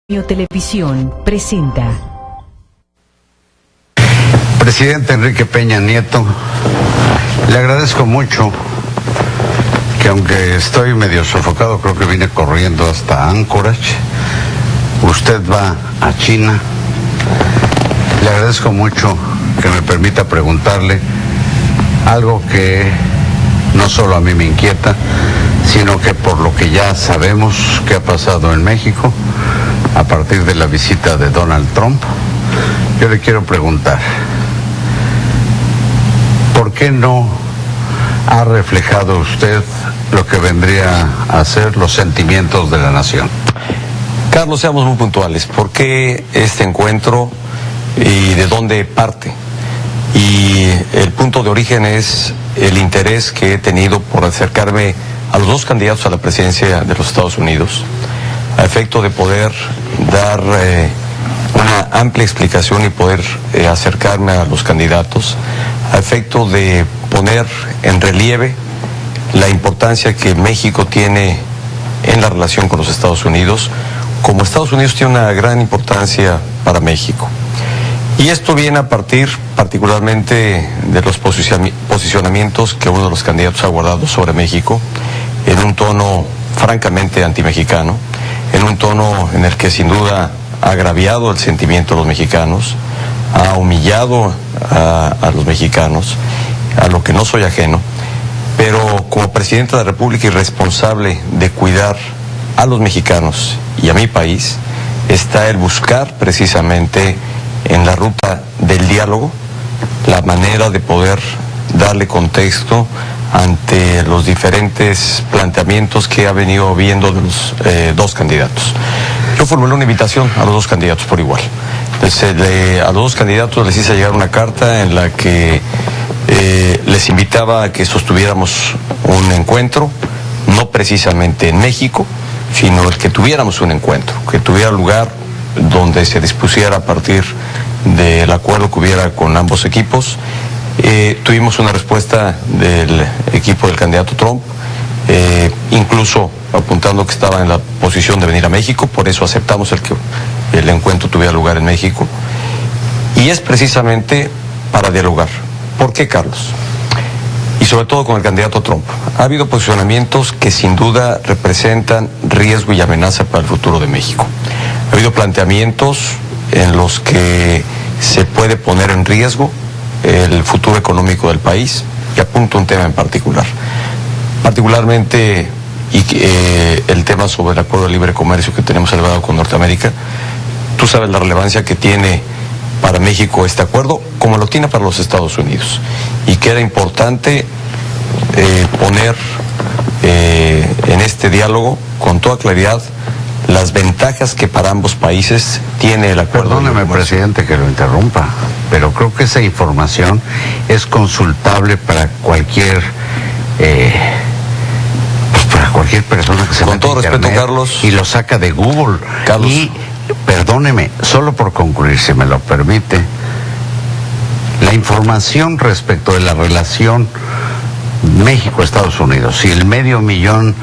Televisión presenta. Presidente Enrique Peña Nieto, le agradezco mucho que, aunque estoy medio sofocado, creo que vine corriendo hasta Anchorage. Usted va a China. Le agradezco mucho que me permita preguntarle algo que no solo a mí me inquieta, sino que por lo que ya sabemos que ha pasado en México a partir de la visita de Donald Trump, yo le quiero preguntar, ¿por qué no ha reflejado usted lo que vendría a ser los sentimientos de la nación? Carlos, seamos muy puntuales. ¿Por qué este encuentro y de dónde parte? Y el punto de origen es el interés que he tenido por acercarme a los dos candidatos a la presidencia de los Estados Unidos, a efecto de poder dar una amplia explicación y poder acercarme a los candidatos, a efecto de poner en relieve la importancia que México tiene en la relación con los Estados Unidos, como Estados Unidos tiene una gran importancia para México. Y esto viene a partir particularmente de los posicionamientos que uno de los candidatos ha guardado sobre México, en un tono francamente antimexicano, en un tono en el que sin duda ha agraviado el sentimiento de los mexicanos, ha humillado a los mexicanos, a lo que no soy ajeno, pero como presidente de la República y responsable de cuidar a los mexicanos y a mi país, está el buscar precisamente en la ruta del diálogo la manera de poder darle contexto ante los diferentes planteamientos que ha venido viendo de los dos candidatos. Yo formulé una invitación a los dos candidatos por igual. Entonces, a los dos candidatos les hice llegar una carta en la que les invitaba a que sostuviéramos un encuentro, no precisamente en México, sino el que tuviéramos un encuentro, que tuviera lugar donde se dispusiera a partir del acuerdo que hubiera con ambos equipos. Tuvimos una respuesta del equipo del candidato Trump, incluso apuntando que estaba en la posición de venir a México, por eso aceptamos el que el encuentro tuviera lugar en México. Y es precisamente para dialogar. ¿Por qué, Carlos? Y sobre todo con el candidato Trump. Ha habido posicionamientos que sin duda representan riesgo y amenaza para el futuro de México. Ha habido planteamientos en los que se puede poner en riesgo el futuro económico del país, y apunto un tema en particularmente el tema sobre el acuerdo de libre comercio que tenemos celebrado con Norteamérica. Tú sabes la relevancia que tiene para México este acuerdo, como lo tiene para los Estados Unidos, y que era importante poner en este diálogo con toda claridad las ventajas que para ambos países tiene el acuerdo. Perdóneme, presidente, que lo interrumpa, pero creo que esa información es consultable para cualquier persona que se meta en internet. Con todo respeto, Carlos, y lo saca de Google. Carlos. Y perdóneme, solo por concluir, si me lo permite, la información respecto de la relación México-Estados Unidos y el $500 million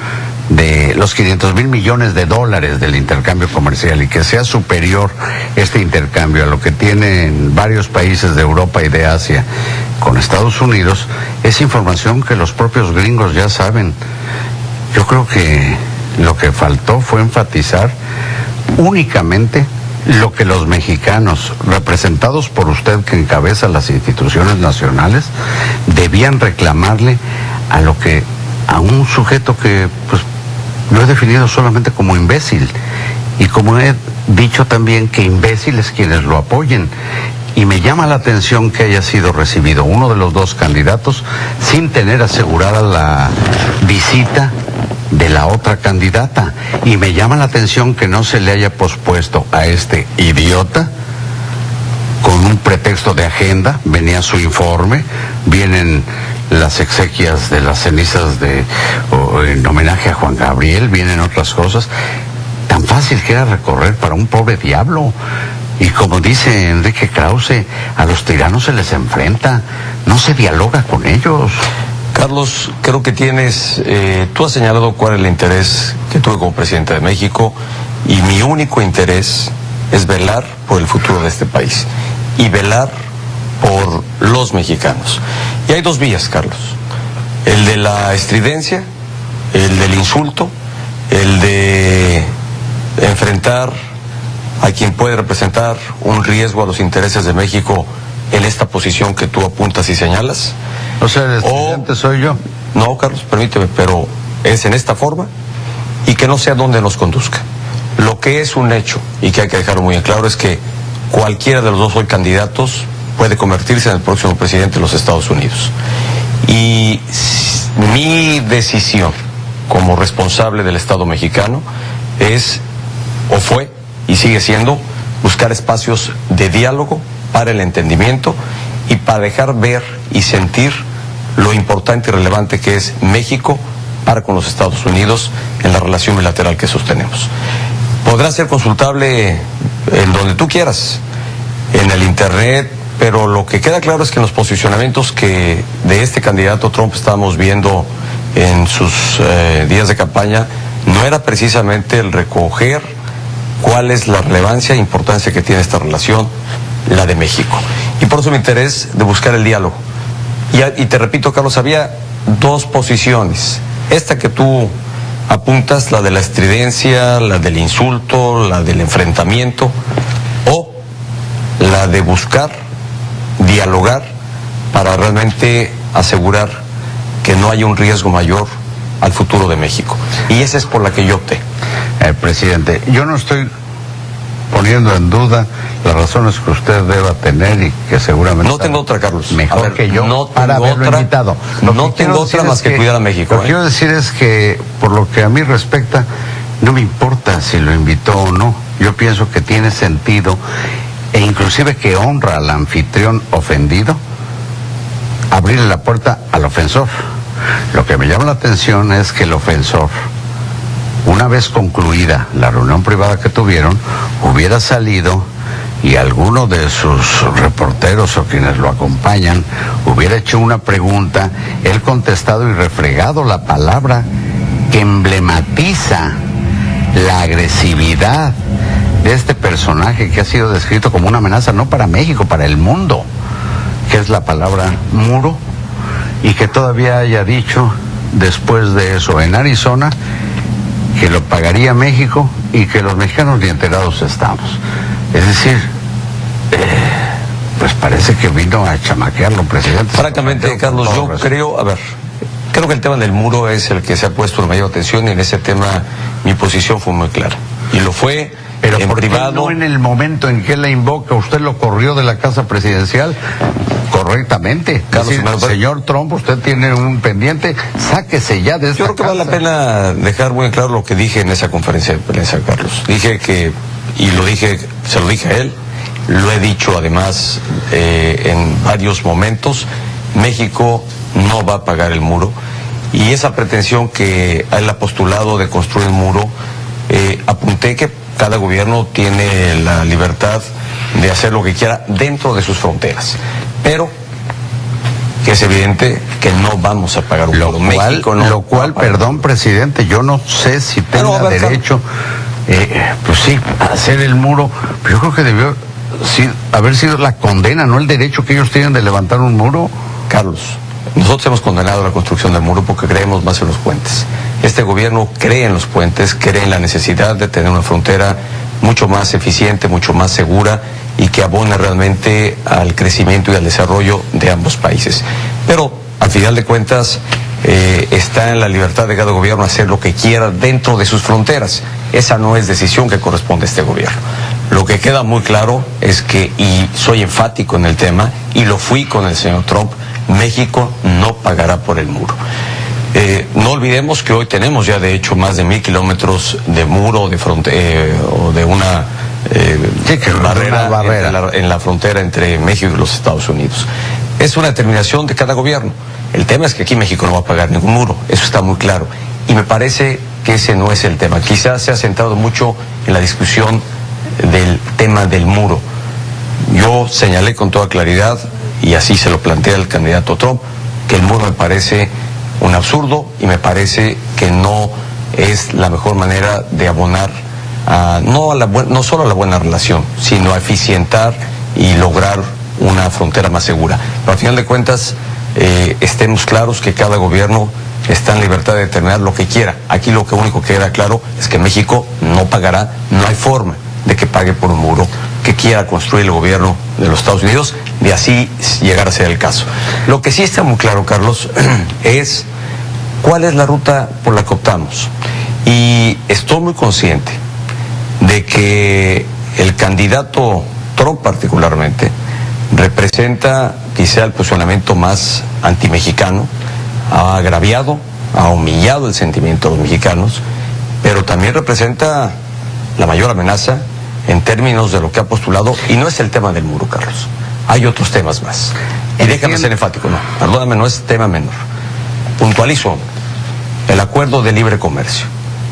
de los $500 millones del intercambio comercial, y que sea superior este intercambio a lo que tienen varios países de Europa y de Asia con Estados Unidos, es información que los propios gringos ya saben. Yo creo que lo que faltó fue enfatizar únicamente lo que los mexicanos, representados por usted que encabeza las instituciones nacionales, debían reclamarle a un sujeto que pues lo he definido solamente como imbécil, y como he dicho también que imbéciles quienes lo apoyen. Y me llama la atención que haya sido recibido uno de los dos candidatos sin tener asegurada la visita de la otra candidata, y me llama la atención que no se le haya pospuesto a este idiota con un pretexto de agenda. Venía su informe, vienen las exequias de las cenizas en homenaje a Juan Gabriel, vienen otras cosas. Tan fácil que era recorrer para un pobre diablo. Y como dice Enrique Krause, a los tiranos se les enfrenta, no se dialoga con ellos. Carlos, creo que tú has señalado cuál es el interés que tuve como presidente de México Y mi único interés es velar por el futuro de este país y velar por los mexicanos. Y hay dos vías, Carlos: el de la estridencia, el del insulto, el de enfrentar a quien puede representar un riesgo a los intereses de México en esta posición que tú apuntas y señalas. O sea, el estridente soy yo. No, Carlos, permíteme, pero es en esta forma y que no sé a dónde nos conduzca. Lo que es un hecho y que hay que dejarlo muy en claro es que cualquiera de los dos hoy candidatos puede convertirse en el próximo presidente de los Estados Unidos. Y mi decisión como responsable del Estado mexicano es, o fue y sigue siendo, buscar espacios de diálogo para el entendimiento y para dejar ver y sentir lo importante y relevante que es México para con los Estados Unidos en la relación bilateral que sostenemos. Podrá ser consultable en donde tú quieras, en el internet, pero lo que queda claro es que en los posicionamientos que de este candidato Trump estábamos viendo en sus días de campaña, no era precisamente el recoger cuál es la relevancia e importancia que tiene esta relación, la de México. Y por eso mi interés de buscar el diálogo. Y te repito, Carlos, había dos posiciones. Esta que tú apuntas, la de la estridencia, la del insulto, la del enfrentamiento, o la de buscar dialogar para realmente asegurar que no haya un riesgo mayor al futuro de México. Y esa es por la que yo opté. Presidente, yo no estoy poniendo en duda las razones que usted deba tener y que seguramente... No tengo otra, Carlos. Mejor que yo no para tengo haberlo otra, invitado. No tengo otra más que cuidar a México. Lo que quiero decir es que, por lo que a mí respecta, no me importa si lo invitó o no. Yo pienso que tiene sentido, e inclusive que honra al anfitrión ofendido, abrirle la puerta al ofensor. Lo que me llama la atención es que el ofensor, una vez concluida la reunión privada que tuvieron, hubiera salido y alguno de sus reporteros o quienes lo acompañan hubiera hecho una pregunta, él contestado y refregado la palabra que emblematiza la agresividad de este personaje que ha sido descrito como una amenaza no para México, para el mundo, que es la palabra muro, y que todavía haya dicho después de eso en Arizona que lo pagaría México y que los mexicanos ni enterados estamos. Es decir, pues parece que vino a chamaquearlo, presidente. Francamente, Carlos, yo creo que el tema del muro es el que se ha puesto la mayor atención, y en ese tema mi posición fue muy clara. Y lo fue. Pero en ¿por qué privado? no en el momento en que la invoca, usted lo corrió de la casa presidencial correctamente? Carlos, es decir, señor Trump, usted tiene un pendiente, sáquese ya de esta Yo creo que casa. vale la pena dejar muy claro lo que dije en esa conferencia de prensa, Carlos. Dije que, y se lo dije a él, lo he dicho además en varios momentos, México no va a pagar el muro, y esa pretensión que él ha postulado de construir un muro, apunté que cada gobierno tiene la libertad de hacer lo que quiera dentro de sus fronteras, pero que es evidente que no vamos a pagar un muro. México no. Lo cual, perdón, presidente, yo no sé si tenga derecho, pues sí, a hacer el muro, pero yo creo que debió haber sido la condena, no el derecho que ellos tienen de levantar un muro. Carlos, nosotros hemos condenado la construcción del muro porque creemos más en los puentes. Este gobierno cree en los puentes, cree en la necesidad de tener una frontera mucho más eficiente, mucho más segura, y que abone realmente al crecimiento y al desarrollo de ambos países. Pero, al final de cuentas, está en la libertad de cada gobierno hacer lo que quiera dentro de sus fronteras. Esa no es decisión que corresponde a este gobierno. Lo que queda muy claro es que, y soy enfático en el tema, y lo fui con el señor Trump, México no pagará por el muro. No olvidemos que hoy tenemos ya de hecho más de 1,000 kilómetros de muro de o de una barrera en la frontera entre México y los Estados Unidos. Es una determinación de cada gobierno. El tema es que aquí México no va a pagar ningún muro, eso está muy claro. Y me parece que ese no es el tema. Quizás se ha centrado mucho en la discusión del tema del muro. Yo señalé con toda claridad, y así se lo plantea el candidato Trump, que el muro me parece un absurdo y me parece que no es la mejor manera de abonar no solo a la buena relación, sino a eficientar y lograr una frontera más segura. Pero al final de cuentas, estemos claros que cada gobierno está en libertad de determinar lo que quiera. Aquí lo único que queda claro es que México no pagará, no hay forma de que pague por un muro que quiera construir el gobierno de los Estados Unidos, de así llegar a ser el caso. Lo que sí está muy claro, Carlos, es cuál es la ruta por la que optamos. Y estoy muy consciente de que el candidato Trump particularmente representa quizá el posicionamiento más antimexicano, ha agraviado, ha humillado el sentimiento de los mexicanos, pero también representa la mayor amenaza en términos de lo que ha postulado, y no es el tema del muro, Carlos. Hay otros temas más. Y déjame ser enfático, no, perdóname, no es tema menor. Puntualizo el acuerdo de libre comercio,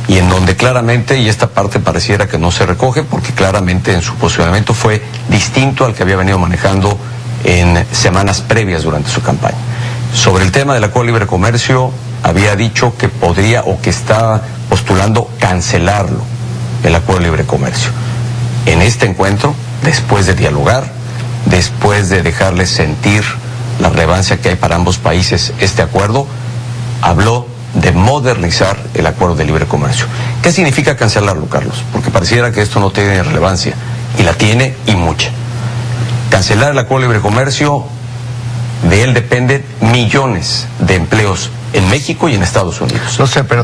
y en donde claramente, y esta parte pareciera que no se recoge, porque claramente en su posicionamiento fue distinto al que había venido manejando en semanas previas durante su campaña. Sobre el tema del acuerdo de libre comercio, había dicho que podría o que estaba postulando cancelarlo, el acuerdo de libre comercio. En este encuentro, después de dialogar, después de dejarles sentir la relevancia que hay para ambos países este acuerdo, habló de modernizar el acuerdo de libre comercio. ¿Qué significa cancelarlo, Carlos? Porque pareciera que esto no tiene relevancia, y la tiene, y mucha. Cancelar el acuerdo de libre comercio, de él dependen millones de empleos en México y en Estados Unidos. No sé, pero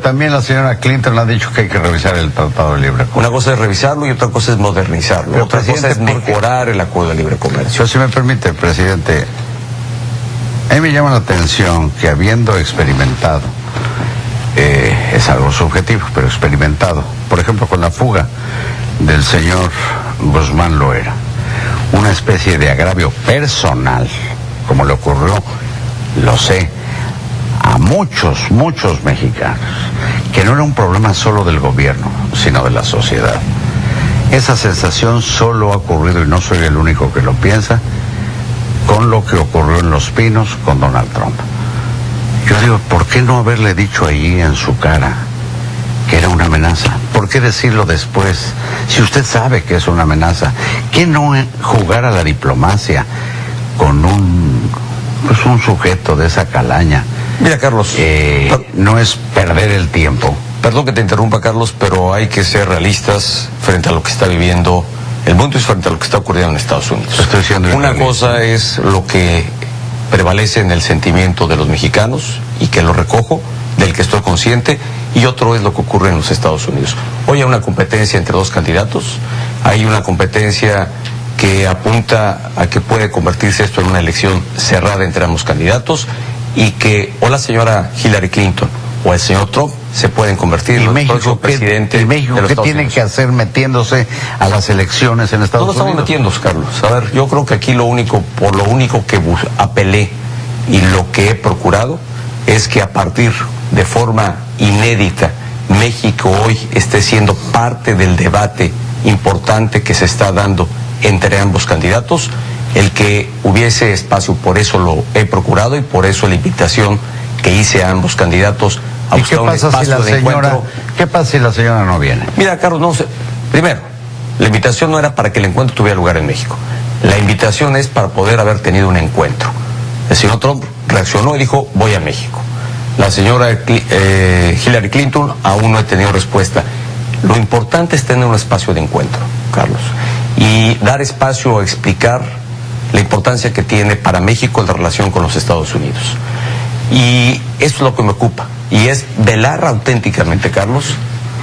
también la señora Clinton ha dicho que hay que revisar el Tratado de Libre Comercio. Una cosa es revisarlo y otra cosa es modernizarlo. Pero, otra cosa es mejorar el acuerdo de libre comercio. Pero si me permite, presidente, a mí me llama la atención que habiendo experimentado, es algo subjetivo, pero experimentado, por ejemplo, con la fuga del señor Guzmán Loera, una especie de agravio personal, como le ocurrió, lo sé, a muchos mexicanos, que no era un problema solo del gobierno, sino de la sociedad. Esa sensación solo ha ocurrido, y no soy el único que lo piensa, con lo que ocurrió en Los Pinos con Donald Trump. Yo digo, ¿por qué no haberle dicho allí en su cara que era una amenaza? ¿Por qué decirlo después? Si usted sabe que es una amenaza, ¿qué no jugar a la diplomacia con un sujeto de esa calaña? Mira, Carlos, no es perder el tiempo. Perdón que te interrumpa, Carlos, pero hay que ser realistas frente a lo que está viviendo el mundo y frente a lo que está ocurriendo en Estados Unidos. Estoy siendo una cosa es lo que prevalece en el sentimiento de los mexicanos, y que lo recojo, del que estoy consciente, y otro es lo que ocurre en los Estados Unidos. Hoy hay una competencia entre dos candidatos, hay una competencia que apunta a que puede convertirse esto en una elección cerrada entre ambos candidatos, y que o la señora Hillary Clinton o el señor Trump se pueden convertir en el próximo presidente de los Estados Unidos. ¿Qué tienen que hacer metiéndose a las elecciones en Estados Unidos? No estamos metiéndonos, Carlos. A ver, yo creo que aquí lo único que apelé y lo que he procurado es que a partir de forma inédita, México hoy esté siendo parte del debate importante que se está dando entre ambos candidatos, el que hubiese espacio. Por eso lo he procurado, y por eso la invitación que hice a ambos candidatos a buscar un espacio de encuentro. ¿Qué pasa si la señora no viene? Mira, Carlos, no sé. Primero, la invitación no era para que el encuentro tuviera lugar en México. La invitación es para poder haber tenido un encuentro. El señor Trump reaccionó y dijo, voy a México. La señora Hillary Clinton aún no ha tenido respuesta. Lo importante es tener un espacio de encuentro, Carlos, y dar espacio a explicar la importancia que tiene para México la relación con los Estados Unidos. Y eso es lo que me ocupa, y es velar auténticamente, Carlos,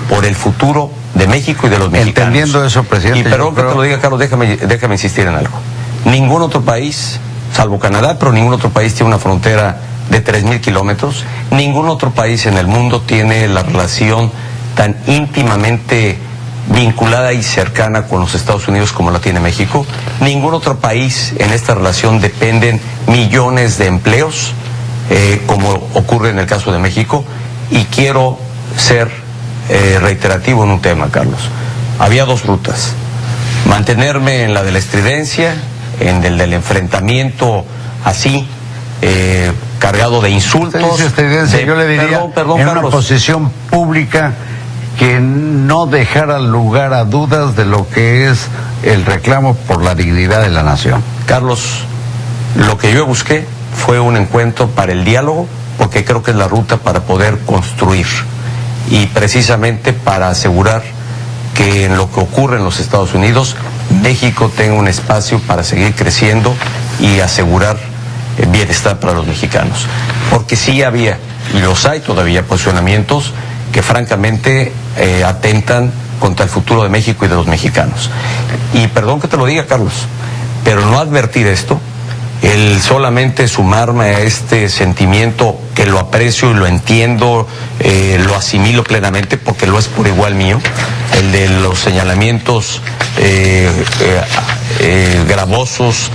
por el futuro de México y de los mexicanos. Entendiendo eso, presidente. Y perdón que te lo diga, Carlos, déjame insistir en algo. Ningún otro país, salvo Canadá, pero ningún otro país tiene una frontera de 3,000 kilómetros. Ningún otro país en el mundo tiene la relación tan íntimamente vinculada y cercana con los Estados Unidos como la tiene México. Ningún otro país en esta relación dependen millones de empleos, como ocurre en el caso de México. Y quiero ser reiterativo en un tema, Carlos. Había dos rutas: mantenerme en la de la estridencia, en el del enfrentamiento así, cargado de insultos. Yo le diría, perdón, en Carlos, una posición pública que no dejara lugar a dudas de lo que es el reclamo por la dignidad de la nación. Carlos, lo que yo busqué fue un encuentro para el diálogo, porque creo que es la ruta para poder construir y precisamente para asegurar que en lo que ocurre en los Estados Unidos, México tenga un espacio para seguir creciendo y asegurar el bienestar para los mexicanos. Porque sí había, y los hay todavía, posicionamientos que francamente atentan contra el futuro de México y de los mexicanos. Y perdón que te lo diga, Carlos, pero no advertir esto, el solamente sumarme a este sentimiento que lo aprecio y lo entiendo, lo asimilo plenamente porque lo es por igual mío, el de los señalamientos gravosos,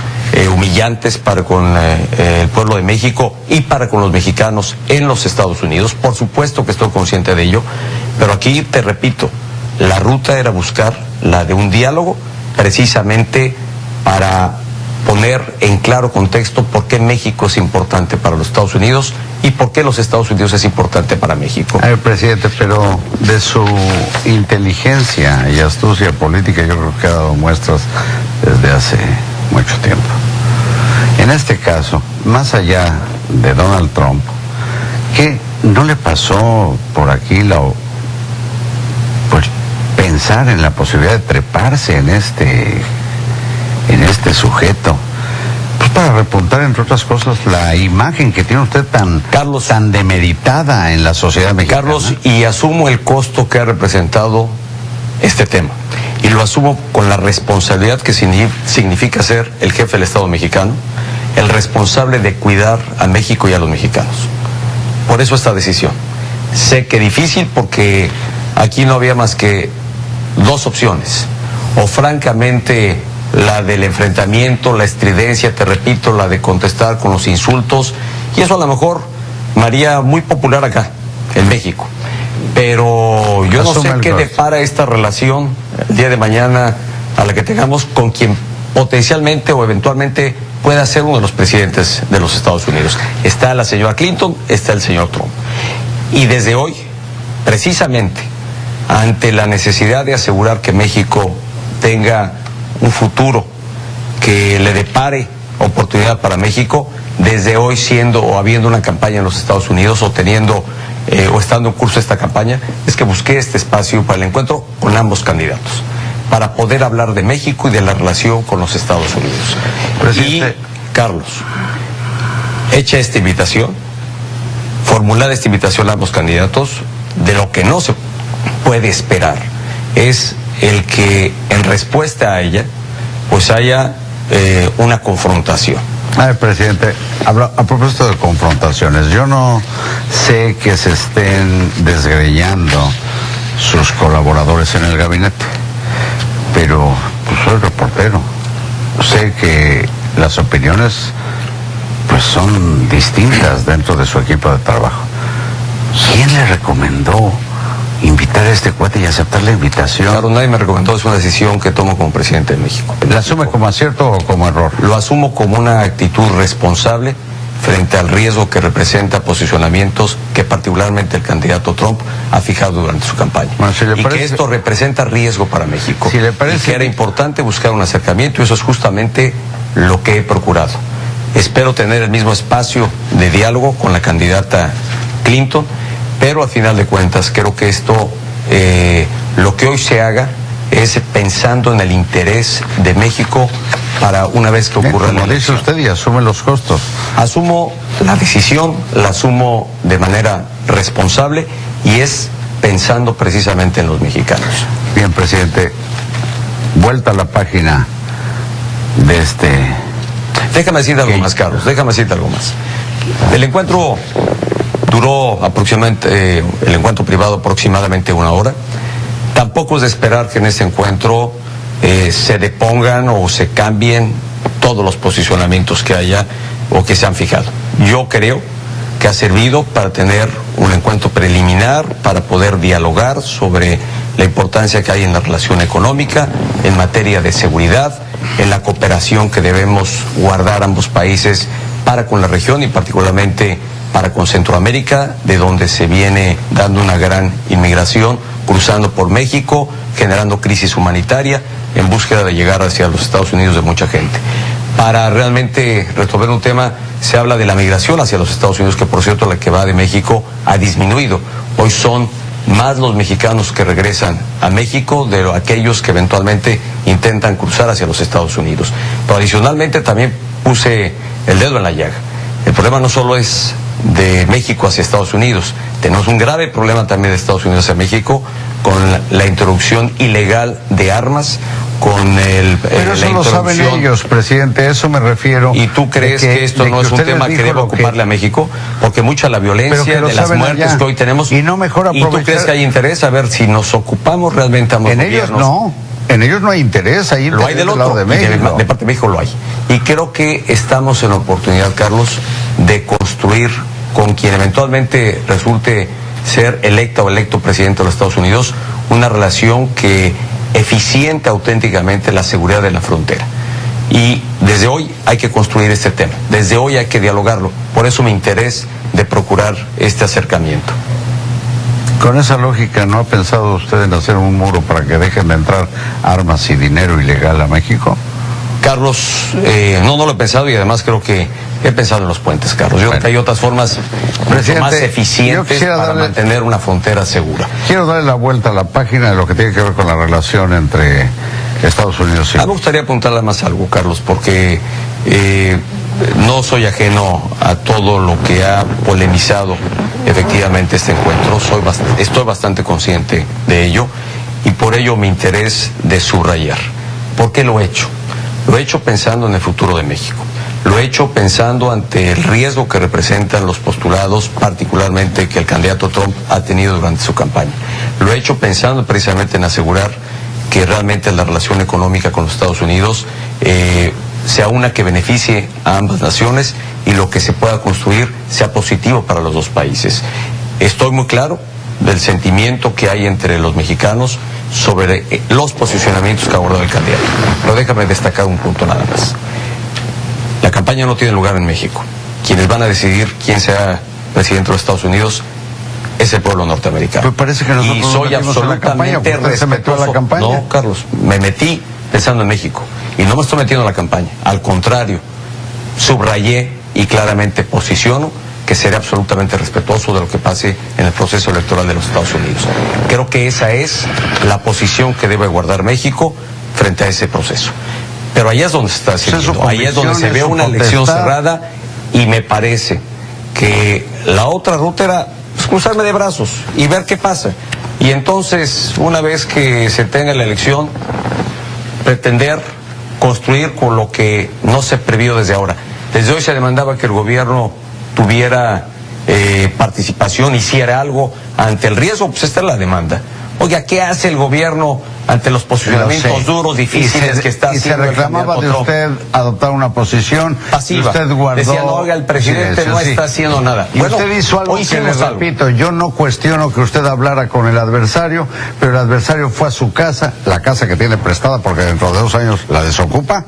humillantes para con el pueblo de México y para con los mexicanos en los Estados Unidos. Por supuesto que estoy consciente de ello, pero aquí te repito, la ruta era buscar la de un diálogo precisamente para poner en claro contexto por qué México es importante para los Estados Unidos y por qué los Estados Unidos es importante para México. A ver, presidente, pero de su inteligencia y astucia política yo creo que ha dado muestras desde hace mucho tiempo. En este caso, más allá de Donald Trump, ¿qué no le pasó por aquí pues, pensar en la posibilidad de treparse en este sujeto? Pues para repuntar, entre otras cosas, la imagen que tiene usted tan demeritada en la sociedad mexicana. Carlos, y asumo el costo que ha representado este tema. Y lo asumo con la responsabilidad que significa ser el jefe del Estado mexicano, el responsable de cuidar a México y a los mexicanos. Por eso esta decisión. Sé que difícil porque aquí no había más que dos opciones. O francamente la del enfrentamiento, la estridencia, te repito, la de contestar con los insultos, y eso a lo mejor me haría muy popular acá, en México. Pero yo no sé qué depara esta relación el día de mañana a la que tengamos con quien potencialmente o eventualmente pueda ser uno de los presidentes de los Estados Unidos. Está la señora Clinton, está el señor Trump. Y desde hoy, precisamente, ante la necesidad de asegurar que México tenga un futuro que le depare oportunidad para México, desde hoy siendo o habiendo una campaña en los Estados Unidos o teniendo o estando en curso esta campaña, es que busqué este espacio para el encuentro con ambos candidatos, para poder hablar de México y de la relación con los Estados Unidos. Presidente. Y, Carlos, hecha esta invitación, formulada esta invitación a ambos candidatos, de lo que no se puede esperar es el que en respuesta a ella pues haya una confrontación. A ver, presidente, a propósito de confrontaciones, yo no sé que se estén desgreñando sus colaboradores en el gabinete, pero pues soy reportero, sé que las opiniones pues son distintas dentro de su equipo de trabajo. ¿Quién le recomendó invitar a este cuate y aceptar la invitación? Claro, nadie me recomendó, es una decisión que tomo como presidente de México. ¿La asume como acierto o como error? Lo asumo como una actitud responsable frente al riesgo que representa posicionamientos que particularmente el candidato Trump ha fijado durante su campaña. Bueno, si le parece, y que esto representa riesgo para México. Si le parece, y que era importante buscar un acercamiento, y eso es justamente lo que he procurado. Espero tener el mismo espacio de diálogo con la candidata Clinton, pero al final de cuentas creo que esto, lo que hoy se haga es pensando en el interés de México para una vez que ocurra la elección. Como dice usted, y asume los costos. Asumo la decisión, la asumo de manera responsable y es pensando precisamente en los mexicanos. Bien, presidente, vuelta a la página de este... Déjame decirte algo más, Carlos, déjame decirte algo más. El encuentro duró aproximadamente, el encuentro privado aproximadamente 1 hora. Tampoco es de esperar que en este encuentro se depongan o se cambien todos los posicionamientos que haya o que se han fijado. Yo creo que ha servido para tener un encuentro preliminar, para poder dialogar sobre la importancia que hay en la relación económica, en materia de seguridad, en la cooperación que debemos guardar ambos países para con la región y particularmente para con Centroamérica, de donde se viene dando una gran inmigración cruzando por México, generando crisis humanitaria, en búsqueda de llegar hacia los Estados Unidos de mucha gente. Para realmente resolver un tema, se habla de la migración hacia los Estados Unidos, que por cierto la que va de México ha disminuido. Hoy son más los mexicanos que regresan a México de aquellos que eventualmente intentan cruzar hacia los Estados Unidos. Pero adicionalmente también puse el dedo en la llaga. El problema no solo es de México hacia Estados Unidos, tenemos un grave problema también de Estados Unidos hacia México con la introducción ilegal de armas, con pero eso lo saben ellos, presidente, eso me refiero. ¿Y tú crees que esto no es un tema que debe ocuparle a México? Porque mucha la violencia, de las muertes que hoy tenemos, y no mejor aprovechar... ¿Y tú crees que hay interés a ver si nos ocupamos realmente a los en gobiernos? Ellos no, en ellos no hay interés, ahí lo hay del otro lado de México. De parte de México lo hay. Y creo que estamos en la oportunidad, Carlos, de construir con quien eventualmente resulte ser electa o electo presidente de los Estados Unidos una relación que eficiente auténticamente la seguridad de la frontera. Y desde hoy hay que construir este tema, desde hoy hay que dialogarlo. Por eso mi interés de procurar este acercamiento. Con esa lógica, ¿no ha pensado usted en hacer un muro para que dejen de entrar armas y dinero ilegal a México? Carlos, no lo he pensado, y además creo que he pensado en los puentes, Carlos. Yo creo que hay otras formas mucho más eficientes para mantener una frontera segura. Quiero darle la vuelta a la página de lo que tiene que ver con la relación entre Estados Unidos y... Me gustaría apuntarle más algo, Carlos, porque no soy ajeno a todo lo que ha polemizado efectivamente este encuentro. Estoy bastante consciente de ello, y por ello mi interés de subrayar. ¿Por qué lo he hecho? Lo he hecho pensando en el futuro de México. Lo he hecho pensando ante el riesgo que representan los postulados, particularmente que el candidato Trump ha tenido durante su campaña. Lo he hecho pensando precisamente en asegurar que realmente la relación económica con los Estados Unidos sea una que beneficie a ambas naciones, y lo que se pueda construir sea positivo para los dos países. Estoy muy claro del sentimiento que hay entre los mexicanos sobre los posicionamientos que ha abordado el candidato. Pero déjame destacar un punto nada más. La campaña no tiene lugar en México. Quienes van a decidir quién sea presidente de los Estados Unidos es el pueblo norteamericano. Pues parece que nosotros y soy absolutamente respetuoso. ¿Se metió a la campaña? No, Carlos, me metí pensando en México, y no me estoy metiendo en la campaña. Al contrario, subrayé y claramente posiciono que seré absolutamente respetuoso de lo que pase en el proceso electoral de los Estados Unidos. Creo que esa es la posición que debe guardar México frente a ese proceso. Pero ahí es donde se está haciendo, ahí es donde se ve una elección cerrada, y me parece que la otra ruta era cruzarme de brazos y ver qué pasa. Y entonces, una vez que se tenga la elección, pretender construir con lo que no se previó desde ahora. Desde hoy se demandaba que el gobierno tuviera participación, hiciera algo ante el riesgo. Pues esta es la demanda. Oiga, ¿qué hace el gobierno ante los posicionamientos duros, difíciles que está haciendo? Y se reclamaba de usted adoptar una posición pasiva. Usted guardó... Decía, no, oiga, el presidente no está haciendo nada. Y bueno, usted hizo algo que le repito, yo no cuestiono que usted hablara con el adversario, pero el adversario fue a su casa, la casa que tiene prestada porque dentro de 2 años la desocupa,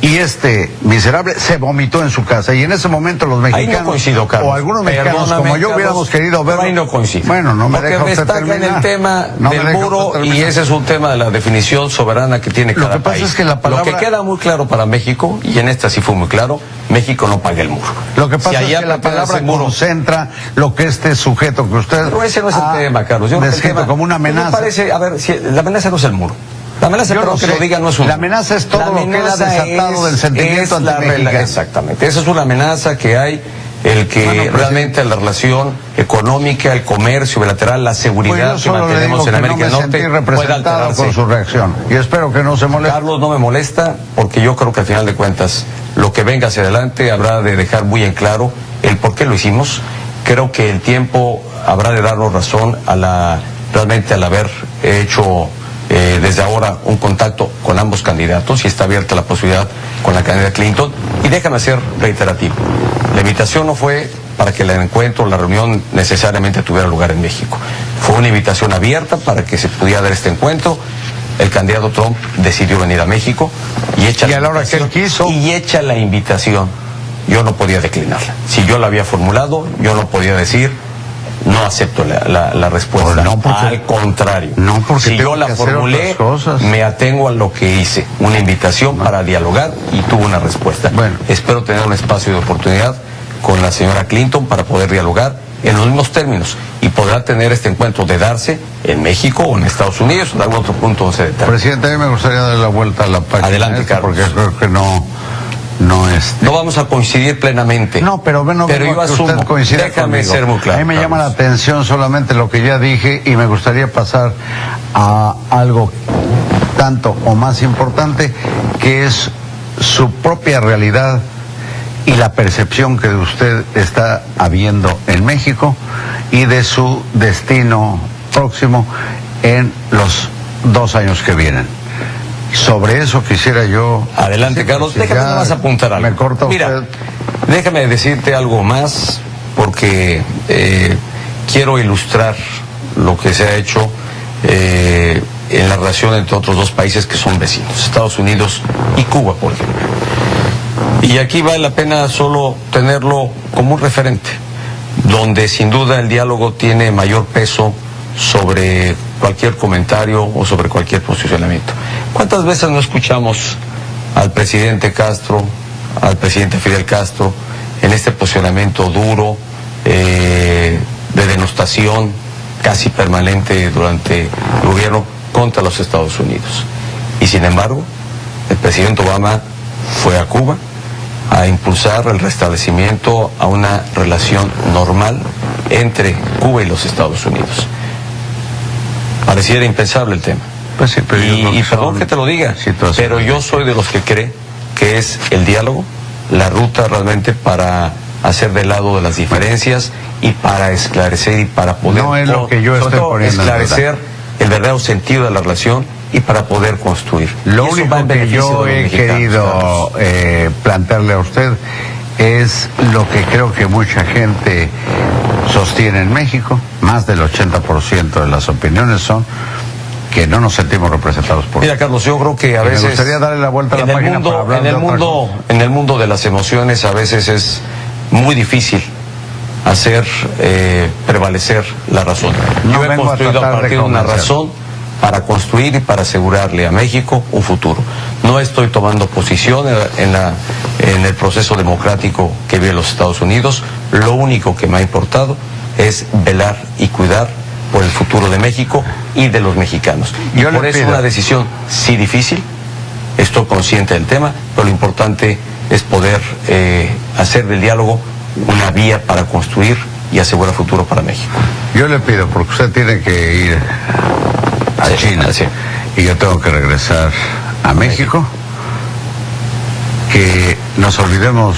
y este miserable se vomitó en su casa, y en ese momento los mexicanos, ahí no coincido, Carlos, o algunos mexicanos como yo, hubiéramos querido verlo. Ahí no coincido. Bueno, no me deja usted terminar. En el tema del muro, y ese es un tema de la definición soberana que tiene cada país. Lo que pasa es que la palabra... Lo que queda muy claro para México, y en esta sí fue muy claro, México no paga el muro. Lo que pasa es que la palabra concentra lo que este sujeto que usted... Pero ese no es el tema, Carlos. Yo descrito como una amenaza. Me parece, a ver, si la amenaza no es el muro. La amenaza, yo no sé, que lo diga, no es un... La amenaza es todo lo que ha desatado del sentimiento antimexicano. Exactamente. Esa es una amenaza que hay, el que realmente la relación económica, el comercio bilateral, la seguridad que mantenemos en América del Norte pueda alterarse. Con su reacción. Y espero que no se moleste. Carlos, no me molesta, porque yo creo que al final de cuentas, lo que venga hacia adelante habrá de dejar muy en claro el por qué lo hicimos. Creo que el tiempo habrá de darnos razón realmente al haber hecho desde ahora un contacto con ambos candidatos, y está abierta la posibilidad con la candidata Clinton. Y déjame ser reiterativo, la invitación no fue para que el encuentro, la reunión necesariamente tuviera lugar en México. Fue una invitación abierta para que se pudiera dar este encuentro. El candidato Trump decidió venir a México y a la hora que él quiso, y hecha la invitación, yo no podía declinarla. Si yo la había formulado, yo no podía decir no acepto la respuesta. Pues no, porque, al contrario. No, porque si yo la formulé, me atengo a lo que hice. Una invitación para dialogar y tuve una respuesta. Bueno. Espero tener un espacio de oportunidad con la señora Clinton para poder dialogar en los mismos términos y podrá tener este encuentro de darse en México o en Estados Unidos o en algún otro punto donde se determine. Presidente, a mí me gustaría darle la vuelta a la página. Adelante, Carlos. Porque creo que no vamos a coincidir plenamente. No, pero bueno, yo asumo. Déjame ser muy claro. A mí me llama la atención solamente lo que ya dije y me gustaría pasar a algo tanto o más importante, que es su propia realidad y la percepción que usted está habiendo en México y de su destino próximo en los 2 años que vienen. Sobre eso quisiera yo... Adelante, Carlos. Déjame nada más apuntar algo. Me corta usted. Mira, déjame decirte algo más porque quiero ilustrar lo que se ha hecho en la relación entre otros 2 países que son vecinos, Estados Unidos y Cuba, por ejemplo. Y aquí vale la pena solo tenerlo como un referente, donde sin duda el diálogo tiene mayor peso sobre cualquier comentario o sobre cualquier posicionamiento. ¿Cuántas veces no escuchamos al presidente Castro, al presidente Fidel Castro, en este posicionamiento duro, de denostación casi permanente durante el gobierno contra los Estados Unidos? Y sin embargo, el presidente Obama fue a Cuba a impulsar el restablecimiento a una relación normal entre Cuba y los Estados Unidos. Pareciera impensable el tema. Pues sí, pero y perdón que te lo diga, pero yo soy de los que cree que es el diálogo la ruta realmente para hacer de lado de las diferencias y para esclarecer y para poder no es lo que yo estoy poniendo esclarecer el verdadero sentido de la relación y para poder construir. Lo único que yo he querido plantearle a usted es lo que creo que mucha gente sostiene en México. Más del 80% de las opiniones son que no nos sentimos representados por... Mira, Carlos, yo creo que a veces... Me gustaría darle la vuelta a la página para hablar de otra cosa. En el mundo de las emociones a veces es muy difícil hacer prevalecer la razón. Yo he construido a partir de una razón para construir y para asegurarle a México un futuro. No estoy tomando posición en el proceso democrático que vive los Estados Unidos. Lo único que me ha importado es velar y cuidar por el futuro de México y de los mexicanos. Y por eso es una decisión sí difícil, estoy consciente del tema, pero lo importante es poder hacer del diálogo una vía para construir y asegurar futuro para México. Yo le pido, porque usted tiene que ir a China y yo tengo que regresar a México, que nos olvidemos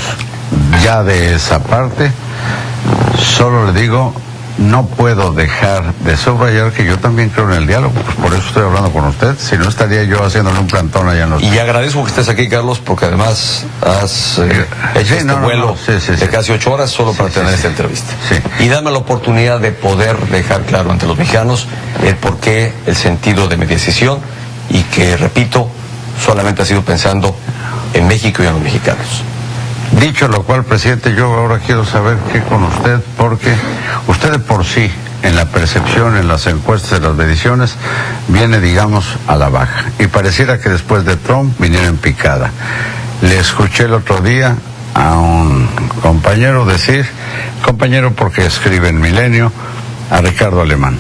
ya de esa parte. Solo le digo, no puedo dejar de subrayar que yo también creo en el diálogo, pues por eso estoy hablando con usted, si no estaría yo haciéndole un plantón allá en los... Y agradezco que estés aquí, Carlos, porque además has hecho vuelo de casi 8 horas solo para tener esta entrevista. Y dame la oportunidad de poder dejar claro ante los mexicanos el porqué, el sentido de mi decisión, y que, repito, solamente ha sido pensando en México y en los mexicanos. Dicho lo cual, presidente, yo ahora quiero saber qué con usted, porque usted de por sí, en la percepción, en las encuestas, en las mediciones, viene, digamos, a la baja. Y pareciera que después de Trump viniera en picada. Le escuché el otro día a un compañero decir, compañero porque escribe en Milenio, a Ricardo Alemán,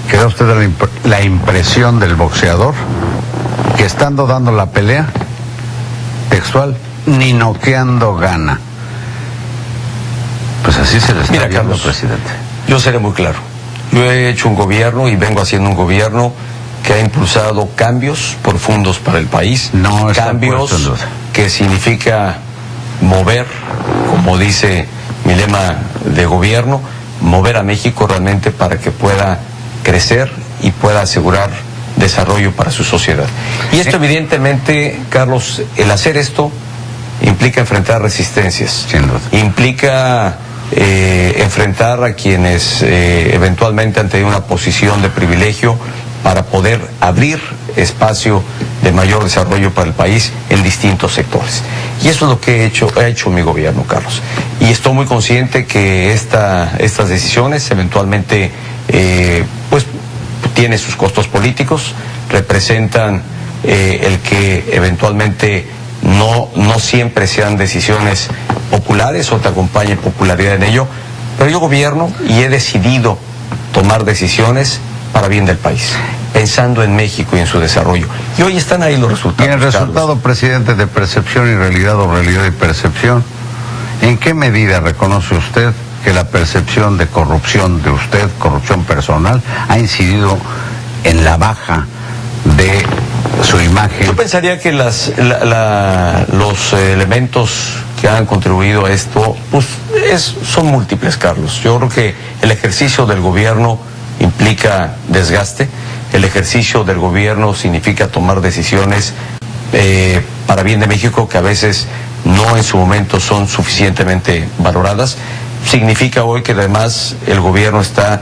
que da usted la impresión del boxeador que estando dando la pelea, textual, ni noqueando gana. Pues así se le está viendo, Carlos, presidente. Yo seré muy claro. Yo he hecho un gobierno y vengo haciendo un gobierno que ha impulsado cambios profundos para el país. No cambios que significa mover, como dice mi lema de gobierno, mover a México realmente para que pueda crecer y pueda asegurar desarrollo para su sociedad. Y esto evidentemente, Carlos, el hacer esto implica enfrentar resistencias, implica enfrentar a quienes eventualmente han tenido una posición de privilegio para poder abrir espacio de mayor desarrollo para el país en distintos sectores. Y eso es lo que ha hecho mi gobierno, Carlos. Y estoy muy consciente que estas decisiones eventualmente pues tienen sus costos políticos, representan el que eventualmente no siempre sean decisiones populares o te acompañe popularidad en ello, pero yo gobierno y he decidido tomar decisiones para bien del país, pensando en México y en su desarrollo. Y hoy están ahí los resultados. Y el resultado, Carlos, presidente, de percepción y realidad o realidad y percepción, ¿en qué medida reconoce usted que la percepción de corrupción de usted, corrupción personal, ha incidido en la baja de su imagen? yo pensaría que los elementos que han contribuido a esto pues son múltiples, Carlos. Yo creo que el ejercicio del gobierno implica desgaste, el ejercicio del gobierno significa tomar decisiones para bien de México que a veces no en su momento son suficientemente valoradas. Significa hoy que además el gobierno está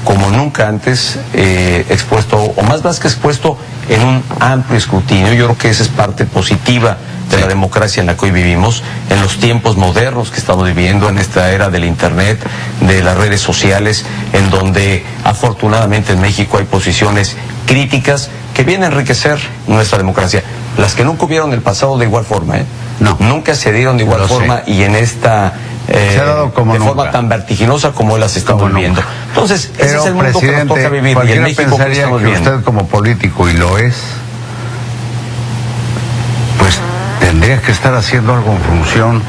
como nunca antes expuesto, o más que expuesto, en un amplio escrutinio. Yo creo que esa es parte positiva de la democracia en la que hoy vivimos, en los tiempos modernos que estamos viviendo, en esta era del Internet, de las redes sociales, en donde afortunadamente en México hay posiciones críticas que vienen a enriquecer nuestra democracia. Las que nunca hubieron en el pasado de igual forma, No. Nunca se dieron de igual forma y en esta... se ha dado como de nunca. forma tan vertiginosa como las estamos Como viviendo. nunca. Entonces, ese Pero, es el mundo que nos toca vivir y el cualquiera México que pensaría estamos que viviendo. usted como político, y lo es, pues tendría que estar haciendo algo en función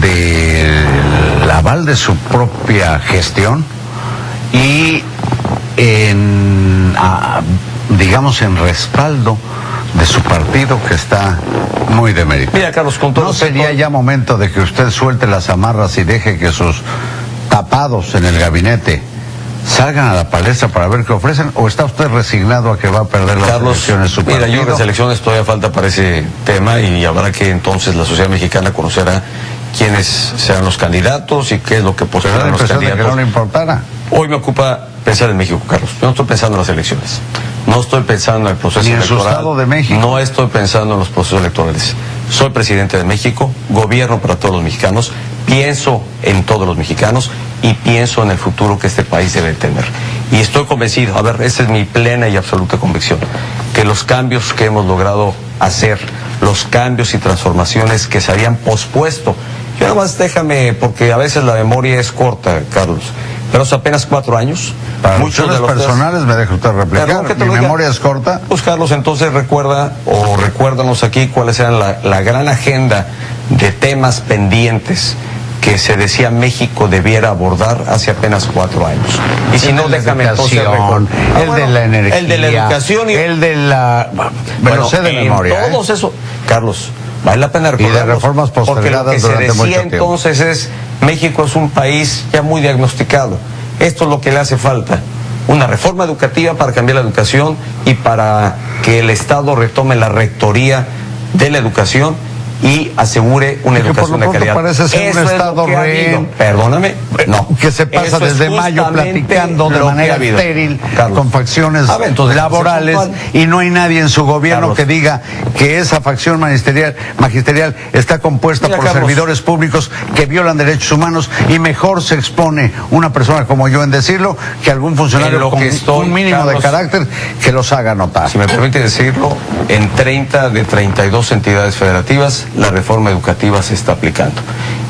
del aval de su propia gestión y digamos en respaldo de su partido, que está muy demeritado. Mira, Carlos, con todo ¿No respeto, sería ya momento de que usted suelte las amarras y deje que sus tapados en el gabinete salgan a la palestra para ver qué ofrecen? ¿O está usted resignado a que va a perder las Carlos, elecciones su mira, yo partido? las elecciones todavía falta para ese tema y habrá que entonces la sociedad mexicana conocerá quiénes serán los candidatos y qué es lo que Pero da postularán la los impresión de que candidatos. no le importara. Hoy me ocupa pensar en México, Carlos. Yo no estoy pensando en las elecciones. No estoy pensando en el proceso Ni en su electoral. Estado de México. No estoy pensando en los procesos electorales. Soy presidente de México, gobierno para todos los mexicanos, pienso en todos los mexicanos y pienso en el futuro que este país debe tener. Y estoy convencido, esa es mi plena y absoluta convicción, que los cambios que hemos logrado hacer, los cambios y transformaciones que se habían pospuesto, yo nada más déjame, porque a veces la memoria es corta, Carlos, pero hace apenas 4 años. Para muchos muchos de los personales me deja usted Perdón que replicar. te Mi lo diga. memoria es corta. Pues Carlos, entonces recuérdanos aquí cuáles eran la gran agenda de temas pendientes que se decía México debiera abordar hace apenas 4 años. Y si no, déjame entonces de la energía, el de la educación y el de la... Me lo sé de memoria. Todos eso, Carlos, vale la pena recordarlos. Y de reformas porque lo postergadas que se durante mucho decía tiempo. entonces es, México es un país ya muy diagnosticado. Esto es lo que le hace falta. Una reforma educativa para cambiar la educación y para que el Estado retome la rectoría de la educación y asegure una educación de calidad. Parece ser un Estado rehén. Perdóname, no. Que se pasa Eso es desde mayo justamente platicando de lo que manera ha habido. estéril, Carlos. con facciones A ver, entonces, laborales, puntual. y no hay nadie en su gobierno Carlos. que diga que esa facción magisterial está compuesta Mira, por Carlos. servidores públicos que violan derechos humanos, y mejor se expone una persona como yo en decirlo que algún En funcionario lo con que estoy, un mínimo Carlos, de carácter que los haga notar. Si me permite decirlo, en 30 de 32 entidades federativas la reforma educativa se está aplicando.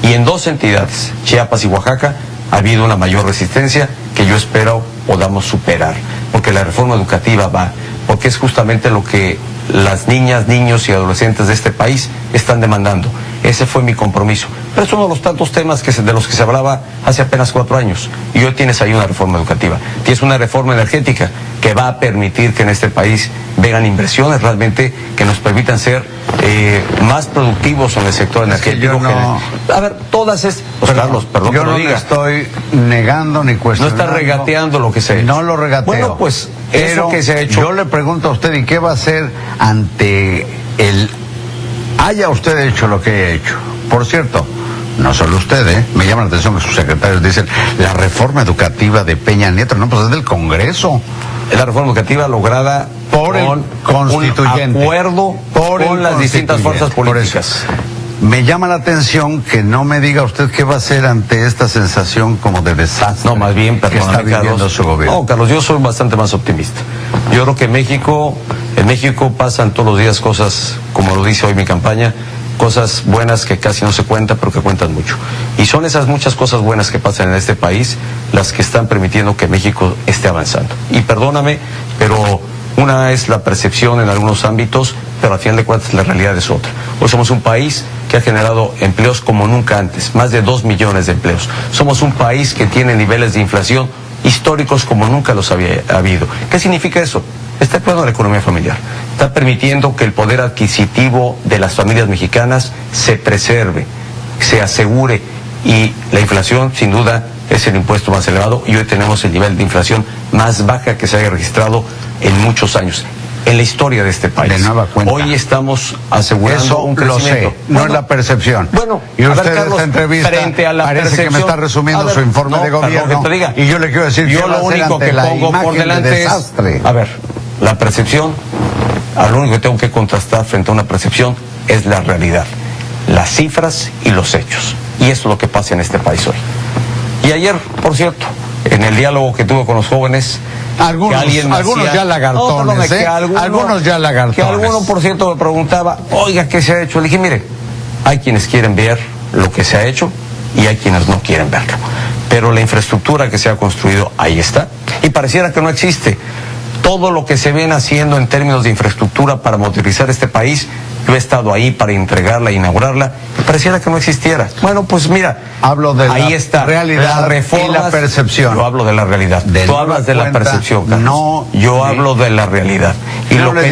Y en 2 entidades, Chiapas y Oaxaca, ha habido una mayor resistencia que yo espero podamos superar. Porque la reforma educativa va, porque es justamente lo que las niñas, niños y adolescentes de este país están demandando. Ese fue mi compromiso. Pero es uno de los tantos temas de los que se hablaba hace apenas 4 años. Y hoy tienes ahí una reforma educativa. Tienes una reforma energética que va a permitir que en este país vengan inversiones realmente que nos permitan ser más productivos en el sector energético. yo no- A ver, todas es... Pues Carlos, perdón yo que lo no diga. le estoy negando ni No cuestionando. está regateando lo que se ha hecho. No lo regateo. Bueno, pues Pero eso que se ha hecho... yo le pregunto a usted, ¿y qué va a hacer ante el... haya usted hecho lo que haya hecho? Por cierto, no solo usted, me llama la atención que sus secretarios dicen la reforma educativa de Peña Nieto. No, pues es del Congreso. es la reforma educativa lograda por el constituyente, un acuerdo con las distintas fuerzas políticas. Me llama la atención que no me diga usted qué va a hacer ante esta sensación como de desastre. No, más bien, que está viviendo Carlos, su gobierno. No, Carlos, yo soy bastante más optimista. Yo creo que en México pasan todos los días cosas, como lo dice hoy mi campaña, cosas buenas que casi no se cuentan, pero que cuentan mucho. Y son esas muchas cosas buenas que pasan en este país las que están permitiendo que México esté avanzando. Y perdóname, pero una es la percepción en algunos ámbitos, pero al final de cuentas la realidad es otra. Hoy somos un país que ha generado empleos como nunca antes, más de 2 millones de empleos. Somos un país que tiene niveles de inflación históricos como nunca los había habido. ¿Qué significa eso? Está actuando la economía familiar. Está permitiendo que el poder adquisitivo de las familias mexicanas se preserve, se asegure, y la inflación, sin duda, es el impuesto más elevado, y hoy tenemos el nivel de inflación más baja que se haya registrado en muchos años en la historia de este país. De nueva cuenta. Hoy estamos asegurando eso un crecimiento. Lo sé, no es la percepción. Bueno, y usted ver, Carlos, esta entrevista frente a la parece percepción, que me está resumiendo su informe de gobierno. Que te diga. Y yo le quiero decir yo que lo único que pongo por delante es, a ver, la percepción, a lo único que tengo que contrastar frente a una percepción es la realidad, las cifras y los hechos. Y eso es lo que pasa en este país hoy. Y ayer, por cierto, en el diálogo que tuve con los jóvenes, algunos ya lagartones, algunos ya lagartones. Que alguno, por cierto, me preguntaba, oiga, ¿qué se ha hecho? Le dije, mire, hay quienes quieren ver lo que se ha hecho y hay quienes no quieren verlo. Pero la infraestructura que se ha construido, ahí está. Y pareciera que no existe. Todo lo que se ven haciendo en términos de infraestructura para modernizar este país, yo he estado ahí para entregarla e inaugurarla, y pareciera que no existiera. Bueno, pues mira, hablo de ahí la está, realidad las reformas, y la percepción. Yo hablo de la realidad. Tú hablas de la percepción, Carlos. No, yo hablo de la realidad. Y lo que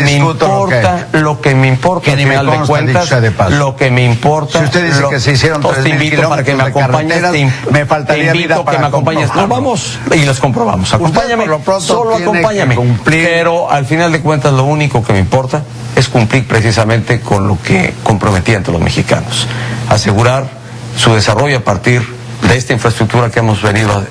me importa, al final de cuentas, lo que me importa. Si usted dice que se hicieron 3,000 kilómetros para que me acompañes, me faltaría vida para que me acompañes. Nos vamos y los comprobamos. Acompáñame, solo acompáñame. Pero al final de cuentas, lo único que me importa es cumplir precisamente con lo que comprometí ante los mexicanos. Asegurar su desarrollo a partir de esta infraestructura que hemos venido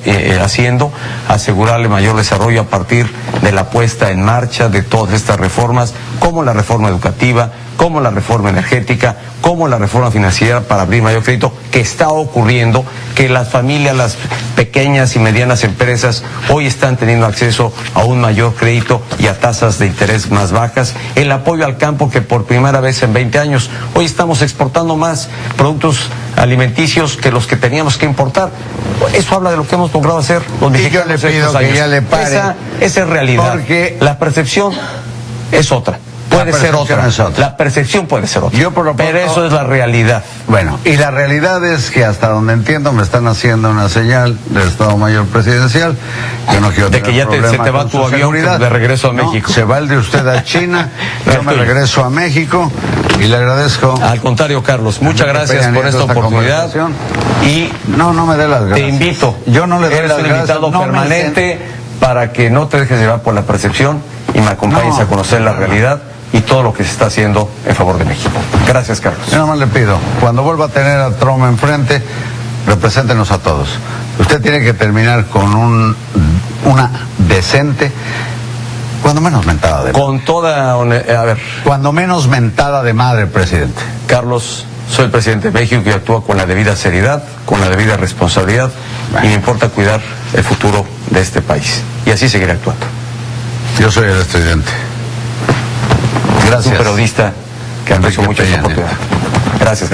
haciendo, asegurarle mayor desarrollo a partir de la puesta en marcha de todas estas reformas, como la reforma educativa, como la reforma energética, como la reforma financiera para abrir mayor crédito, que está ocurriendo, que las familias, las pequeñas y medianas empresas hoy están teniendo acceso a un mayor crédito y a tasas de interés más bajas, el apoyo al campo, que por primera vez en 20 años, hoy estamos exportando más productos alimenticios que los que teníamos que importar. Eso habla de lo que hemos logrado hacer los mexicanos. Y yo le pido que ya le pare. Esa es realidad. Porque la percepción es otra. Puede ser otra. La percepción puede ser otra. Pero eso es la realidad. Bueno, y la realidad es que hasta donde entiendo me están haciendo una señal del Estado Mayor Presidencial. Yo no quiero de que ya se te va tu avión de regreso a México. Se va el de usted a China, yo me regreso a México y le agradezco. Al contrario, Carlos, muchas gracias por esta oportunidad. Y no me dé las gracias. Te invito. Yo no le doy las gracias. Eres un invitado permanente para que no te dejes llevar por la percepción y me acompañes a conocer la realidad y todo lo que se está haciendo en favor de México. Gracias, Carlos. Yo nada más le pido, cuando vuelva a tener a Trump enfrente, represéntenos a todos. Usted tiene que terminar con una decente, cuando menos mentada de madre. Con toda... A ver. Cuando menos mentada de madre, presidente. Carlos, soy el presidente de México y actúa con la debida seriedad, con la debida responsabilidad, y me importa cuidar el futuro de este país. Y así seguiré actuando. Yo soy el estudiante. Gracias. Un periodista que aprecio mucho esta oportunidad. Gracias.